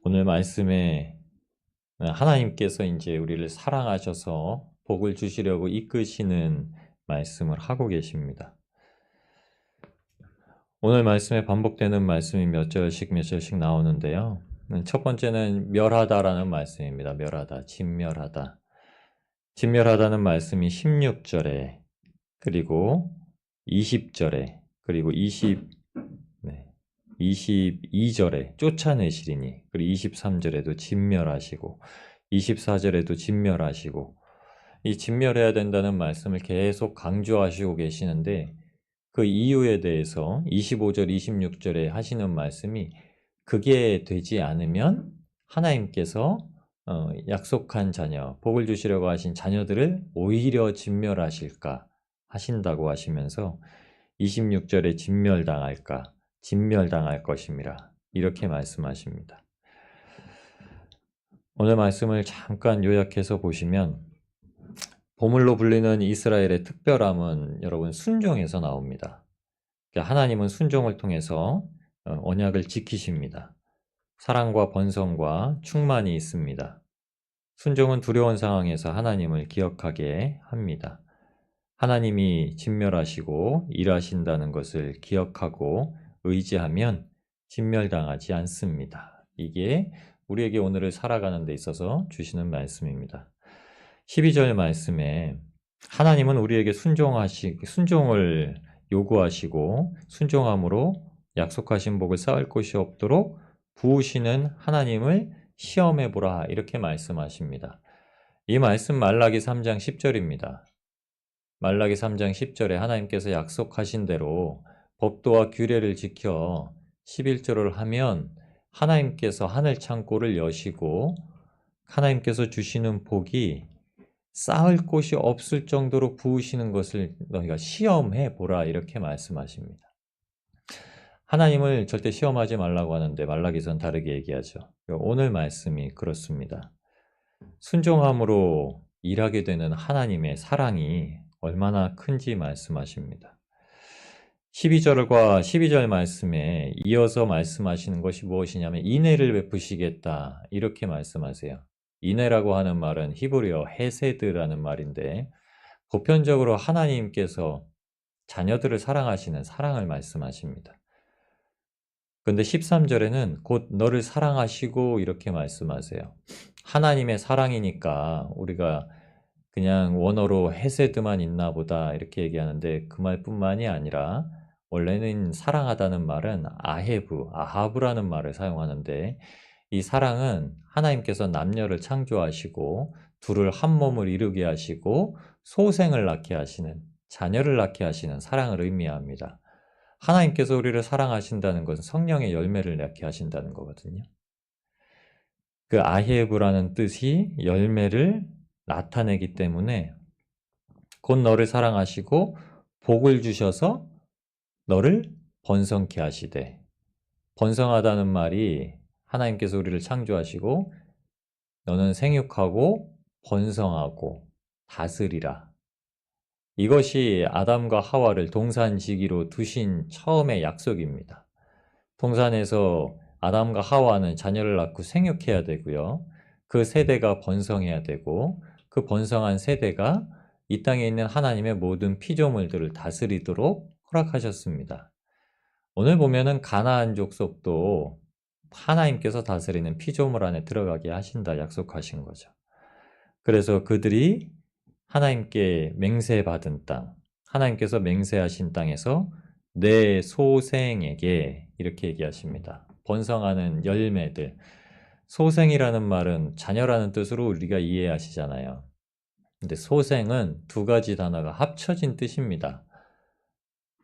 오늘 말씀에 하나님께서 이제 우리를 사랑하셔서 복을 주시려고 이끄시는 말씀을 하고 계십니다. 오늘 말씀에 반복되는 말씀이 몇 절씩 나오는데요. 첫 번째는 멸하다라는 말씀입니다. 멸하다, 진멸하다. 진멸하다는 말씀이 16절에 그리고 20절에 그리고 22절에 쫓아내시리니, 그리고 23절에도 진멸하시고 24절에도 진멸하시고, 이 진멸해야 된다는 말씀을 계속 강조하시고 계시는데, 그 이유에 대해서 25절, 26절에 하시는 말씀이 그게 되지 않으면 하나님께서 약속한 자녀, 복을 주시려고 하신 자녀들을 오히려 진멸하실까 하신다고 하시면서 26절에 진멸당할 것임이라 이렇게 말씀하십니다. 오늘 말씀을 잠깐 요약해서 보시면 보물로 불리는 이스라엘의 특별함은 여러분 순종에서 나옵니다. 하나님은 순종을 통해서 언약을 지키십니다. 사랑과 번성과 충만이 있습니다. 순종은 두려운 상황에서 하나님을 기억하게 합니다. 하나님이 진멸하시고 일하신다는 것을 기억하고 의지하면 진멸당하지 않습니다. 이게 우리에게 오늘을 살아가는 데 있어서 주시는 말씀입니다. 12절 말씀에 하나님은 우리에게 순종을 요구하시고 순종함으로 약속하신 복을 쌓을 곳이 없도록 부으시는 하나님을 시험해 보라 이렇게 말씀하십니다. 이 말씀 말라기 3장 10절입니다. 말라기 3장 10절에 하나님께서 약속하신 대로 법도와 규례를 지켜 11절을 하면 하나님께서 하늘 창고를 여시고 하나님께서 주시는 복이 쌓을 곳이 없을 정도로 부으시는 것을 너희가 시험해 보라 이렇게 말씀하십니다. 하나님을 절대 시험하지 말라고 하는데 말라기선 다르게 얘기하죠. 오늘 말씀이 그렇습니다. 순종함으로 일하게 되는 하나님의 사랑이 얼마나 큰지 말씀하십니다. 12절과 12절 말씀에 이어서 말씀하시는 것이 무엇이냐면 인애를 베푸시겠다 이렇게 말씀하세요. 인애라고 하는 말은 히브리어 헤세드라는 말인데 보편적으로 하나님께서 자녀들을 사랑하시는 사랑을 말씀하십니다. 그런데 13절에는 곧 너를 사랑하시고 이렇게 말씀하세요. 하나님의 사랑이니까 우리가 그냥 원어로 헤세드만 있나 보다 이렇게 얘기하는데 그 말뿐만이 아니라 원래는 사랑하다는 말은 아하브라는 말을 사용하는데 이 사랑은 하나님께서 남녀를 창조하시고 둘을 한 몸을 이루게 하시고 소생을 낳게 하시는, 자녀를 낳게 하시는 사랑을 의미합니다. 하나님께서 우리를 사랑하신다는 것은 성령의 열매를 낳게 하신다는 거거든요. 그 아헤브라는 뜻이 열매를 나타내기 때문에 곧 너를 사랑하시고 복을 주셔서 너를 번성케 하시되, 번성하다는 말이 하나님께서 우리를 창조하시고 너는 생육하고 번성하고 다스리라. 이것이 아담과 하와를 동산지기로 두신 처음의 약속입니다. 동산에서 아담과 하와는 자녀를 낳고 생육해야 되고요. 그 세대가 번성해야 되고 그 번성한 세대가 이 땅에 있는 하나님의 모든 피조물들을 다스리도록 허락하셨습니다. 오늘 보면은 가나안 족속도 하나님께서 다스리는 피조물 안에 들어가게 하신다 약속하신 거죠. 그래서 그들이 하나님께 맹세받은 땅, 하나님께서 맹세하신 땅에서 내 소생에게 이렇게 얘기하십니다. 번성하는 열매들. 소생이라는 말은 자녀라는 뜻으로 우리가 이해하시잖아요. 근데 소생은 두 가지 단어가 합쳐진 뜻입니다.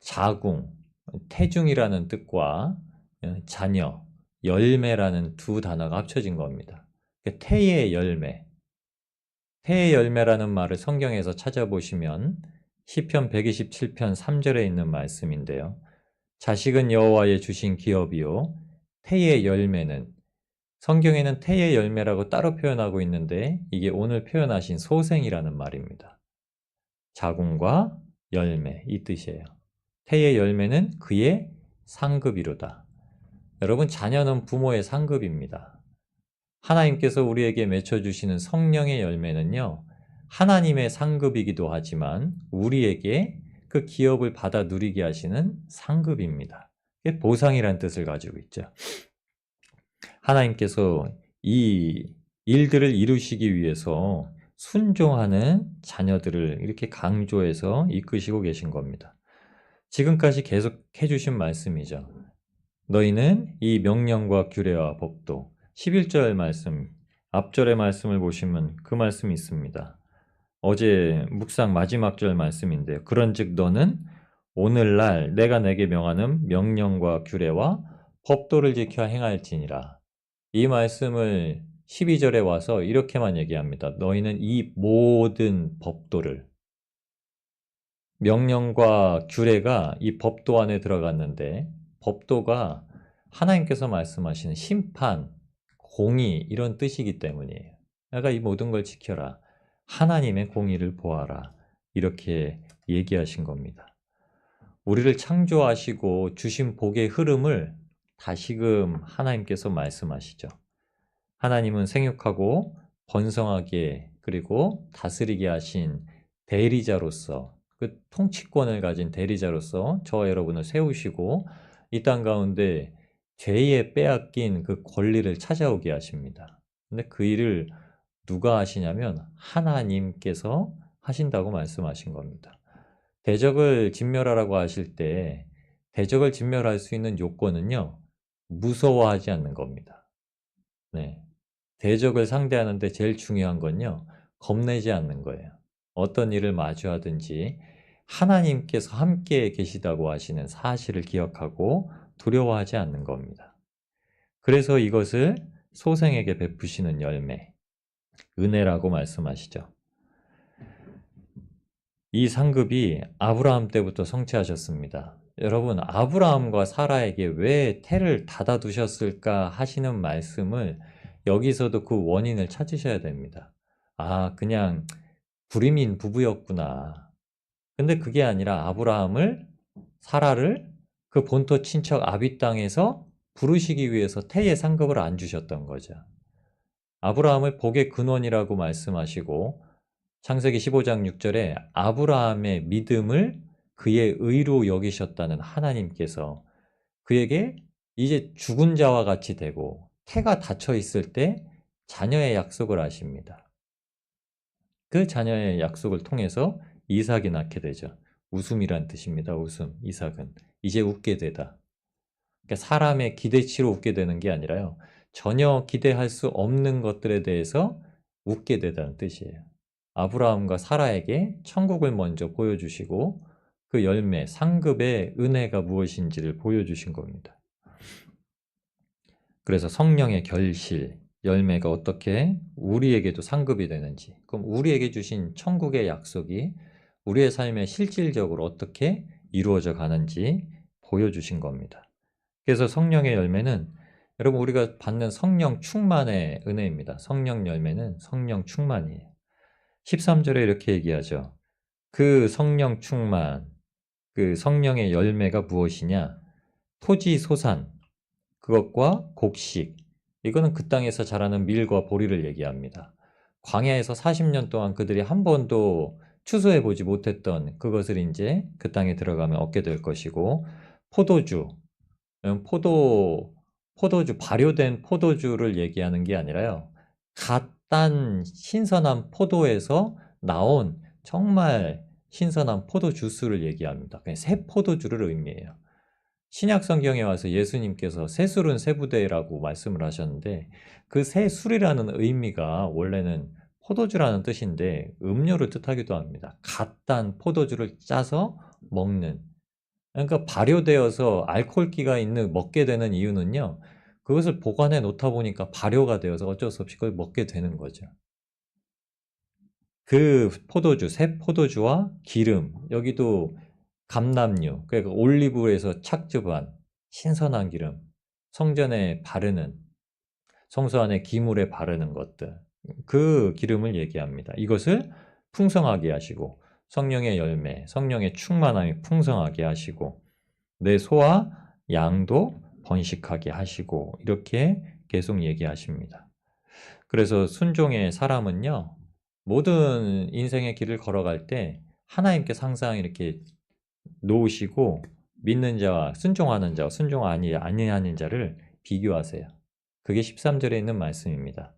자궁, 태중이라는 뜻과 자녀, 열매라는 두 단어가 합쳐진 겁니다. 태의 열매. 태의 열매라는 말을 성경에서 찾아보시면 시편 127편 3절에 있는 말씀인데요. 자식은 여호와의 주신 기업이요 태의 열매는, 성경에는 태의 열매라고 따로 표현하고 있는데 이게 오늘 표현하신 소생이라는 말입니다. 자궁과 열매 이 뜻이에요. 태의 열매는 그의 상급이로다. 여러분, 자녀는 부모의 상급입니다. 하나님께서 우리에게 맺혀주시는 성령의 열매는요, 하나님의 상급이기도 하지만 우리에게 그 기업을 받아 누리게 하시는 상급입니다. 이게 보상이란 뜻을 가지고 있죠. 하나님께서 이 일들을 이루시기 위해서 순종하는 자녀들을 이렇게 강조해서 이끄시고 계신 겁니다. 지금까지 계속 해주신 말씀이죠. 너희는 이 명령과 규례와 법도, 11절 말씀, 앞절의 말씀을 보시면 그 말씀이 있습니다. 어제 묵상 마지막 절 말씀인데요. 그런즉 너는 오늘날 내가 내게 명하는 명령과 규례와 법도를 지켜 행할지니라. 이 말씀을 12절에 와서 이렇게만 얘기합니다. 너희는 이 모든 법도를, 명령과 규례가 이 법도 안에 들어갔는데, 법도가 하나님께서 말씀하시는 심판, 공의 이런 뜻이기 때문이에요. 내가 이 모든 걸 지켜라. 하나님의 공의를 보아라. 이렇게 얘기하신 겁니다. 우리를 창조하시고 주신 복의 흐름을 다시금 하나님께서 말씀하시죠. 하나님은 생육하고 번성하게 그리고 다스리게 하신 대리자로서, 그 통치권을 가진 대리자로서 저와 여러분을 세우시고 이 땅 가운데 죄에 빼앗긴 그 권리를 찾아오게 하십니다. 근데 그 일을 누가 하시냐면 하나님께서 하신다고 말씀하신 겁니다. 대적을 진멸하라고 하실 때 대적을 진멸할 수 있는 요건은요, 무서워하지 않는 겁니다. 네. 대적을 상대하는데 제일 중요한 건요, 겁내지 않는 거예요. 어떤 일을 마주하든지 하나님께서 함께 계시다고 하시는 사실을 기억하고 두려워하지 않는 겁니다. 그래서 이것을 소생에게 베푸시는 열매, 은혜라고 말씀하시죠. 이 상급이 아브라함 때부터 성취하셨습니다. 여러분, 아브라함과 사라에게 왜 태를 닫아두셨을까 하시는 말씀을 여기서도 그 원인을 찾으셔야 됩니다. 아, 그냥 불임인 부부였구나. 근데 그게 아니라 아브라함을, 사라를 그 본토 친척 아비 땅에서 부르시기 위해서 태의 상급을 안 주셨던 거죠. 아브라함을 복의 근원이라고 말씀하시고 창세기 15장 6절에 아브라함의 믿음을 그의 의로 여기셨다는 하나님께서 그에게 이제 죽은 자와 같이 되고 태가 닫혀 있을 때 자녀의 약속을 하십니다. 그 자녀의 약속을 통해서 이삭이 낳게 되죠. 웃음이란 뜻입니다. 웃음, 이삭은. 이제 웃게 되다. 그러니까 사람의 기대치로 웃게 되는 게 아니라요, 전혀 기대할 수 없는 것들에 대해서 웃게 되다는 뜻이에요. 아브라함과 사라에게 천국을 먼저 보여주시고 그 열매, 상급의 은혜가 무엇인지를 보여주신 겁니다. 그래서 성령의 결실, 열매가 어떻게 우리에게도 상급이 되는지, 그럼 우리에게 주신 천국의 약속이 우리의 삶에 실질적으로 어떻게 이루어져 가는지 보여주신 겁니다. 그래서 성령의 열매는 여러분 우리가 받는 성령 충만의 은혜입니다. 성령 열매는 성령 충만이에요. 13절에 이렇게 얘기하죠. 그 성령 충만, 그 성령의 열매가 무엇이냐? 토지 소산, 그것과 곡식, 이거는 그 땅에서 자라는 밀과 보리를 얘기합니다. 광야에서 40년 동안 그들이 한 번도 추수해보지 못했던 그것을 이제 그 땅에 들어가면 얻게 될 것이고, 포도주, 포도주, 발효된 포도주를 얘기하는 게 아니라요, 갓 딴 신선한 포도에서 나온 정말 신선한 포도 주스를 얘기합니다. 그냥 새 포도주를 의미해요. 신약 성경에 와서 예수님께서 새술은 새부대라고 말씀을 하셨는데 그 새술이라는 의미가 원래는 포도주라는 뜻인데 음료를 뜻하기도 합니다. 갓 딴 포도주를 짜서 먹는. 그러니까 발효되어서 알코올기가 있는 먹게 되는 이유는요, 그것을 보관해 놓다 보니까 발효가 되어서 어쩔 수 없이 그걸 먹게 되는 거죠. 그 포도주, 새 포도주와 기름, 여기도 감람류, 그러니까 올리브에서 착즙한 신선한 기름, 성전에 바르는, 성소 안에 기물에 바르는 것들, 그 기름을 얘기합니다. 이것을 풍성하게 하시고 성령의 열매, 성령의 충만함이 풍성하게 하시고 내 소와 양도 번식하게 하시고 이렇게 계속 얘기하십니다. 그래서 순종의 사람은요, 모든 인생의 길을 걸어갈 때 하나님께서 항상 이렇게 놓으시고 믿는 자와 순종하는 자와 순종 아니하는 자를 비교하세요. 그게 13절에 있는 말씀입니다.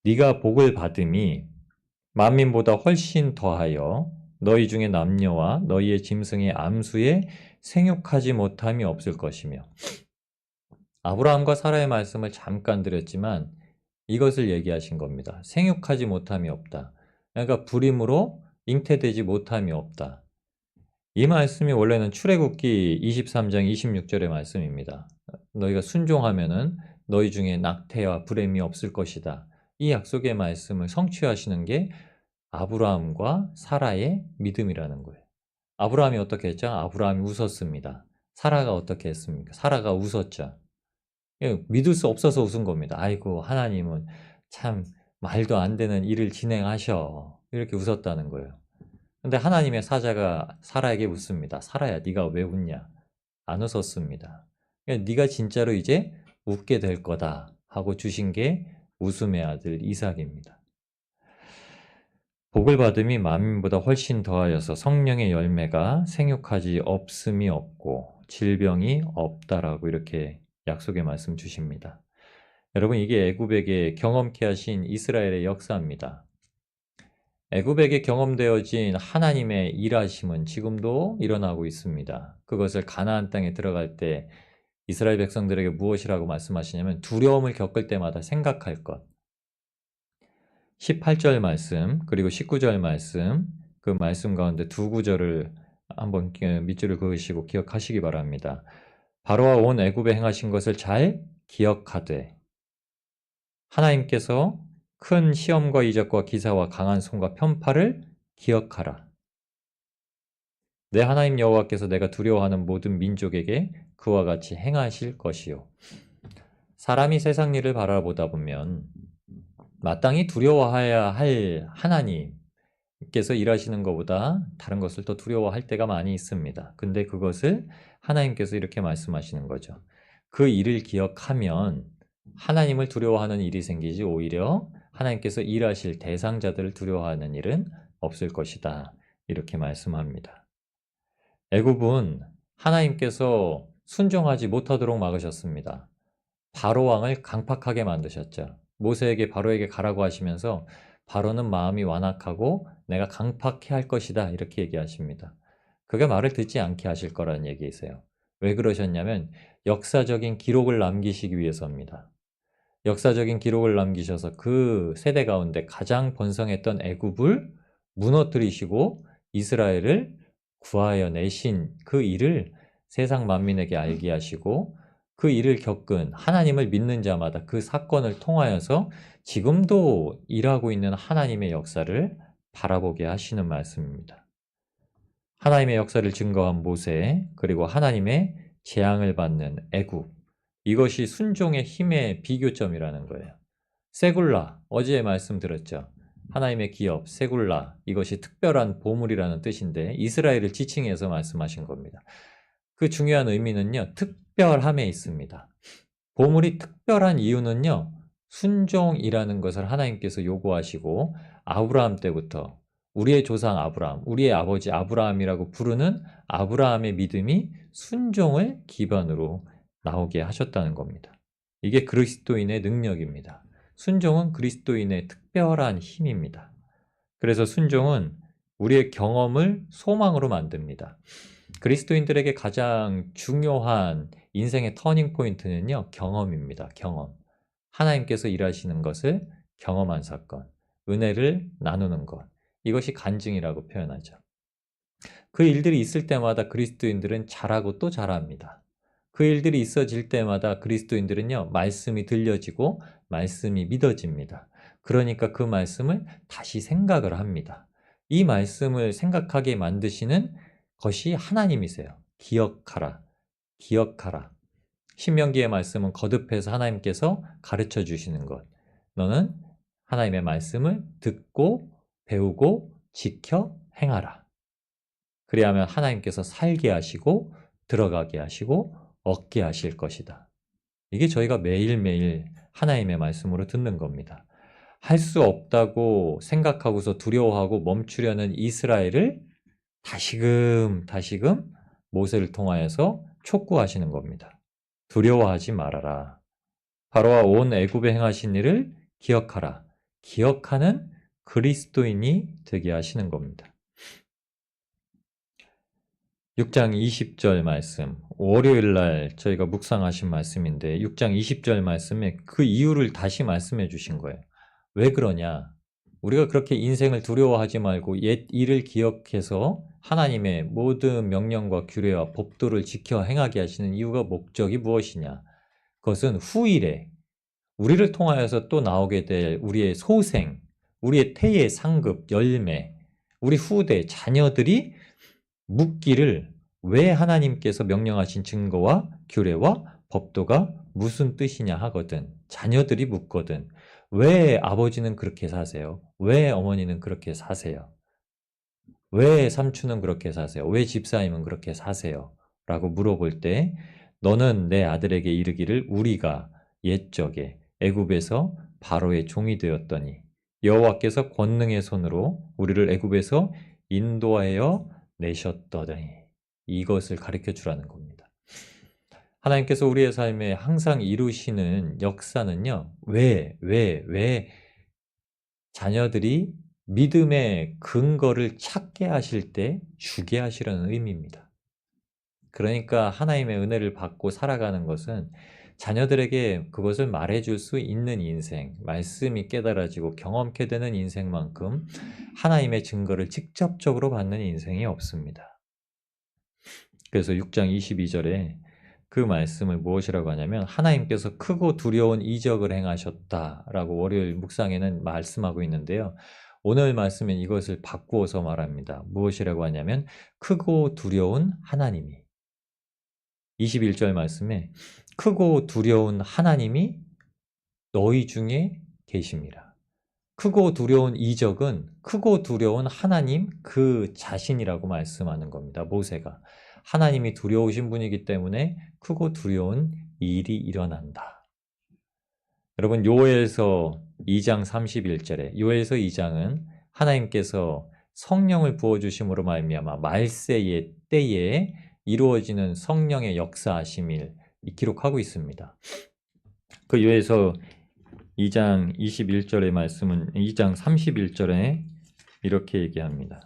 네가 복을 받음이 만민보다 훨씬 더하여 너희 중에 남녀와 너희의 짐승의 암수에 생육하지 못함이 없을 것이며, 아브라함과 사라의 말씀을 잠깐 드렸지만 이것을 얘기하신 겁니다. 생육하지 못함이 없다. 그러니까 불임으로 잉태되지 못함이 없다. 이 말씀이 원래는 출애굽기 23장 26절의 말씀입니다. 너희가 순종하면은 너희 중에 낙태와 불임이 없을 것이다. 이 약속의 말씀을 성취하시는 게 아브라함과 사라의 믿음이라는 거예요. 아브라함이 어떻게 했죠? 아브라함이 웃었습니다. 사라가 어떻게 했습니까? 사라가 웃었죠. 믿을 수 없어서 웃은 겁니다. 아이고, 하나님은 참 말도 안 되는 일을 진행하셔. 이렇게 웃었다는 거예요. 근데 하나님의 사자가 사라에게 묻습니다. 사라야, 네가 왜 웃냐? 안 웃었습니다. 네가 진짜로 이제 웃게 될 거다 하고 주신 게 웃음의 아들 이삭입니다. 복을 받음이 만민보다 훨씬 더하여서 성령의 열매가 생육하지 없음이 없고 질병이 없다라고 이렇게 약속의 말씀 주십니다. 여러분, 이게 애굽에게 경험케 하신 이스라엘의 역사입니다. 애굽에게 경험되어진 하나님의 일하심은 지금도 일어나고 있습니다. 그것을 가나안 땅에 들어갈 때 이스라엘 백성들에게 무엇이라고 말씀하시냐면 두려움을 겪을 때마다 생각할 것. 18절 말씀 그리고 19절 말씀, 그 말씀 가운데 두 구절을 한번 밑줄을 그으시고 기억하시기 바랍니다. 바로와 온 애굽에 행하신 것을 잘 기억하되 하나님께서 큰 시험과 이적과 기사와 강한 손과 편파를 기억하라. 내 하나님 여호와께서 내가 두려워하는 모든 민족에게 그와 같이 행하실 것이요. 사람이 세상 일을 바라보다 보면 마땅히 두려워해야 할 하나님께서 일하시는 것보다 다른 것을 더 두려워할 때가 많이 있습니다. 근데 그것을 하나님께서 이렇게 말씀하시는 거죠. 그 일을 기억하면 하나님을 두려워하는 일이 생기지 오히려 하나님께서 일하실 대상자들을 두려워하는 일은 없을 것이다. 이렇게 말씀합니다. 애굽은 하나님께서 순종하지 못하도록 막으셨습니다. 바로 왕을 강팍하게 만드셨죠. 모세에게 바로에게 가라고 하시면서 바로는 마음이 완악하고 내가 강팍해 할 것이다 이렇게 얘기하십니다. 그게 말을 듣지 않게 하실 거라는 얘기이세요. 왜 그러셨냐면 역사적인 기록을 남기시기 위해서입니다. 역사적인 기록을 남기셔서 그 세대 가운데 가장 번성했던 애굽을 무너뜨리시고 이스라엘을 구하여 내신 그 일을 세상 만민에게 알게 하시고 그 일을 겪은 하나님을 믿는 자마다 그 사건을 통하여서 지금도 일하고 있는 하나님의 역사를 바라보게 하시는 말씀입니다. 하나님의 역사를 증거한 모세, 그리고 하나님의 재앙을 받는 애굽, 이것이 순종의 힘의 비교점이라는 거예요. 세굴라, 어제 말씀 들었죠. 하나님의 기업, 세굴라, 이것이 특별한 보물이라는 뜻인데 이스라엘을 지칭해서 말씀하신 겁니다. 그 중요한 의미는요, 특별함에 있습니다. 보물이 특별한 이유는요, 순종이라는 것을 하나님께서 요구하시고 아브라함 때부터 우리의 조상 아브라함, 우리의 아버지 아브라함이라고 부르는 아브라함의 믿음이 순종을 기반으로 나오게 하셨다는 겁니다. 이게 그리스도인의 능력입니다. 순종은 그리스도인의 특별한 힘입니다. 그래서 순종은 우리의 경험을 소망으로 만듭니다. 그리스도인들에게 가장 중요한 인생의 터닝 포인트는요, 경험입니다. 경험. 하나님께서 일하시는 것을 경험한 사건, 은혜를 나누는 것. 이것이 간증이라고 표현하죠. 그 일들이 있을 때마다 그리스도인들은 잘하고 또 잘합니다. 그 일들이 있어질 때마다 그리스도인들은요, 말씀이 들려지고 말씀이 믿어집니다. 그러니까 그 말씀을 다시 생각을 합니다. 이 말씀을 생각하게 만드시는 것이 하나님이세요. 기억하라. 기억하라. 신명기의 말씀은 거듭해서 하나님께서 가르쳐 주시는 것. 너는 하나님의 말씀을 듣고 배우고 지켜 행하라. 그리하면 하나님께서 살게 하시고 들어가게 하시고 얻게 하실 것이다. 이게 저희가 매일매일 하나님의 말씀으로 듣는 겁니다. 할 수 없다고 생각하고서 두려워하고 멈추려는 이스라엘을 다시금 모세를 통하여서 촉구하시는 겁니다. 두려워하지 말아라. 바로와 온 애굽에 행하신 일을 기억하라. 기억하는 그리스도인이 되게 하시는 겁니다. 6장 20절 말씀, 월요일 날 저희가 묵상하신 말씀인데 6장 20절 말씀에 그 이유를 다시 말씀해 주신 거예요. 왜 그러냐? 우리가 그렇게 인생을 두려워하지 말고 옛 일을 기억해서 하나님의 모든 명령과 규례와 법도를 지켜 행하게 하시는 이유가 목적이 무엇이냐? 그것은 후일에 우리를 통하여서 또 나오게 될 우리의 소생, 우리의 태의 상급, 열매, 우리 후대, 자녀들이 묻기를 왜 하나님께서 명령하신 증거와 규례와 법도가 무슨 뜻이냐 하거든. 자녀들이 묻거든. 왜 아버지는 그렇게 사세요? 왜 어머니는 그렇게 사세요? 왜 삼촌은 그렇게 사세요? 왜 집사님은 그렇게 사세요? 라고 물어볼 때 너는 내 아들에게 이르기를 우리가 옛적에 애굽에서 바로의 종이 되었더니 여호와께서 권능의 손으로 우리를 애굽에서 인도하여 내셨더니 이것을 가르쳐 주라는 겁니다. 하나님께서 우리의 삶에 항상 이루시는 역사는요. 왜 자녀들이 믿음의 근거를 찾게 하실 때 주게 하시려는 의미입니다. 그러니까 하나님의 은혜를 받고 살아가는 것은 자녀들에게 그것을 말해줄 수 있는 인생, 말씀이 깨달아지고 경험케 되는 인생만큼 하나님의 증거를 직접적으로 받는 인생이 없습니다. 그래서 6장 22절에 그 말씀을 무엇이라고 하냐면 하나님께서 크고 두려운 이적을 행하셨다라고 월요일 묵상에는 말씀하고 있는데요. 오늘 말씀은 이것을 바꾸어서 말합니다. 무엇이라고 하냐면 크고 두려운 하나님이 21절 말씀에 크고 두려운 하나님이 너희 중에 계십니다. 크고 두려운 이적은 크고 두려운 하나님 그 자신이라고 말씀하는 겁니다. 모세가. 하나님이 두려우신 분이기 때문에 크고 두려운 일이 일어난다. 여러분 요엘서 2장 31절에 요엘서 2장은 하나님께서 성령을 부어주심으로 말미암아 말세의 때에 이루어지는 성령의 역사하심을 기록하고 있습니다. 그 요엘서 2장 21절의 말씀은 2장 31절에 이렇게 얘기합니다.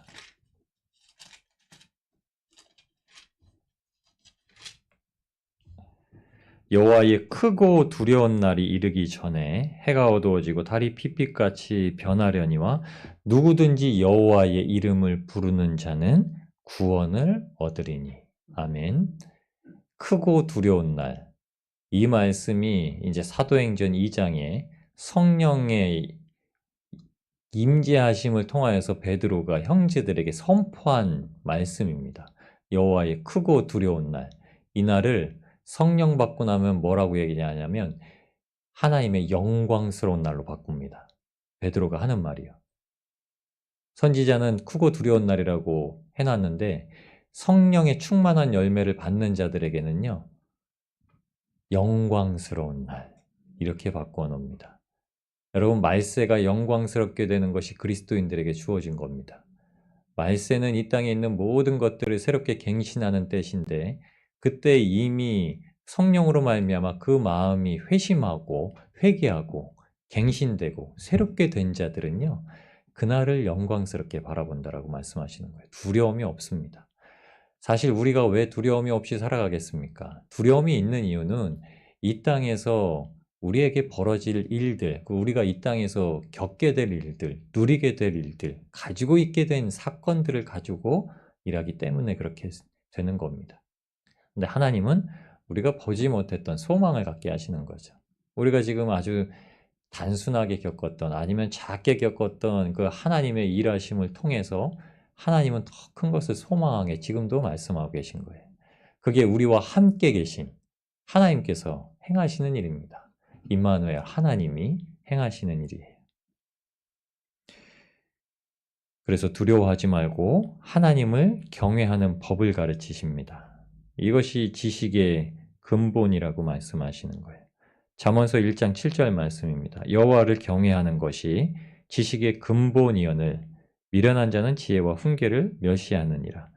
여호와의 크고 두려운 날이 이르기 전에 해가 어두워지고 달이 핏빛같이 변하려니와 누구든지 여호와의 이름을 부르는 자는 구원을 얻으리니. 아멘. 크고 두려운 날. 이 말씀이 이제 사도행전 2장에 성령의 임재하심을 통하여서 베드로가 형제들에게 선포한 말씀입니다. 여호와의 크고 두려운 날. 이 날을 성령 받고 나면 뭐라고 얘기하냐면 하나님의 영광스러운 날로 바꿉니다. 베드로가 하는 말이요. 선지자는 크고 두려운 날이라고 해놨는데 성령의 충만한 열매를 받는 자들에게는요. 영광스러운 날 이렇게 바꾸어 놓습니다. 여러분 말세가 영광스럽게 되는 것이 그리스도인들에게 주어진 겁니다. 말세는 이 땅에 있는 모든 것들을 새롭게 갱신하는 때신데 그때 이미 성령으로 말미암아 그 마음이 회심하고 회개하고 갱신되고 새롭게 된 자들은요. 그날을 영광스럽게 바라본다라고 말씀하시는 거예요. 두려움이 없습니다. 사실 우리가 왜 두려움이 없이 살아가겠습니까? 두려움이 있는 이유는 이 땅에서 우리에게 벌어질 일들, 우리가 이 땅에서 겪게 될 일들, 누리게 될 일들, 가지고 있게 된 사건들을 가지고 일하기 때문에 그렇게 되는 겁니다. 근데 하나님은 우리가 보지 못했던 소망을 갖게 하시는 거죠. 우리가 지금 아주 단순하게 겪었던 아니면 작게 겪었던 그 하나님의 일하심을 통해서 하나님은 더 큰 것을 소망하게 지금도 말씀하고 계신 거예요. 그게 우리와 함께 계신 하나님께서 행하시는 일입니다. 임마누엘 하나님이 행하시는 일이에요. 그래서 두려워하지 말고 하나님을 경외하는 법을 가르치십니다. 이것이 지식의 근본이라고 말씀하시는 거예요. 잠언서 1장 7절 말씀입니다. 여호와를 경외하는 것이 지식의 근본이거늘 미련한 자는 지혜와 훈계를 멸시하느니라.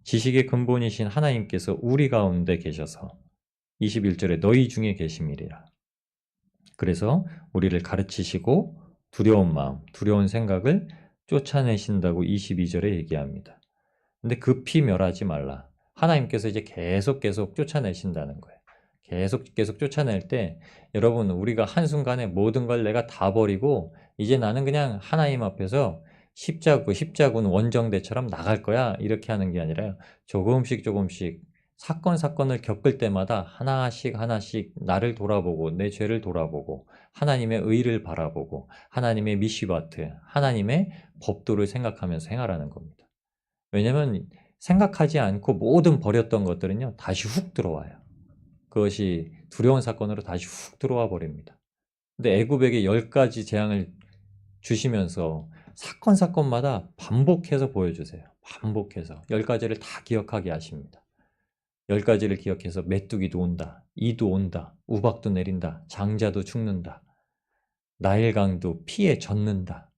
지식의 근본이신 하나님께서 우리 가운데 계셔서 21절에 너희 중에 계심이리라. 그래서 우리를 가르치시고 두려운 마음, 두려운 생각을 쫓아내신다고 22절에 얘기합니다. 근데 급히 멸하지 말라. 하나님께서 이제 계속 쫓아내신다는 거예요. 계속 쫓아낼 때 여러분 우리가 한순간에 모든 걸 내가 다 버리고 이제 나는 그냥 하나님 앞에서 십자군 원정대처럼 나갈 거야 이렇게 하는 게 아니라 조금씩 사건을 겪을 때마다 하나씩 나를 돌아보고 내 죄를 돌아보고 하나님의 의를 바라보고 하나님의 미시바트, 하나님의 법도를 생각하면서 행하라는 겁니다. 왜냐면 생각하지 않고 모든 버렸던 것들은요 다시 훅 들어와요. 그것이 두려운 사건으로 다시 훅 들어와 버립니다. 근데 애굽에게 10가지 재앙을 주시면서 사건마다 반복해서 보여주세요. 반복해서 10가지를 다 기억하게 하십니다. 10가지를 기억해서 메뚜기도 온다, 이도 온다, 우박도 내린다, 장자도 죽는다, 나일강도 피에 젖는다.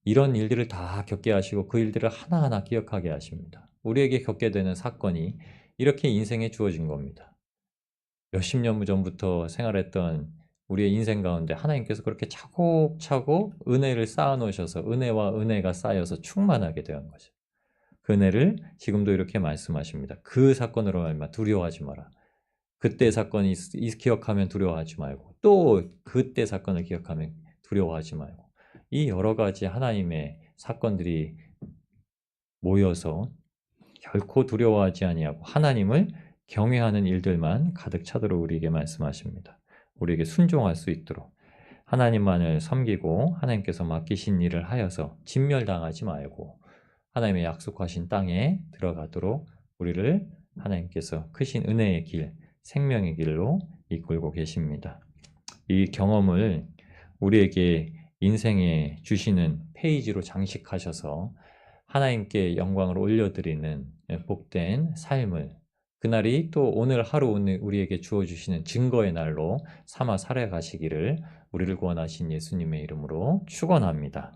이런 일들을 다 겪게 하시고 그 일들을 하나하나 기억하게 하십니다. 우리에게 겪게 되는 사건이 이렇게 인생에 주어진 겁니다. 몇십 년 전부터 생활했던 우리의 인생 가운데 하나님께서 그렇게 차곡차곡 은혜를 쌓아 놓으셔서 은혜와 은혜가 쌓여서 충만하게 된 거죠. 그 은혜를 지금도 이렇게 말씀하십니다. 그 사건으로 말미암아 두려워하지 마라. 그때 사건이 기억하면 두려워하지 말고 또 그때 사건을 기억하면 두려워하지 말고 이 여러 가지 하나님의 사건들이 모여서 결코 두려워하지 아니하고 하나님을 경외하는 일들만 가득 차도록 우리에게 말씀하십니다. 우리에게 순종할 수 있도록 하나님만을 섬기고 하나님께서 맡기신 일을 하여서 진멸당하지 말고 하나님의 약속하신 땅에 들어가도록 우리를 하나님께서 크신 은혜의 길, 생명의 길로 이끌고 계십니다. 이 경험을 우리에게 인생에 주시는 페이지로 장식하셔서 하나님께 영광을 올려드리는 복된 삶을 그날이 또 오늘 하루 우리에게 주어주시는 증거의 날로 삼아 살아가시기를 우리를 구원하신 예수님의 이름으로 축원합니다.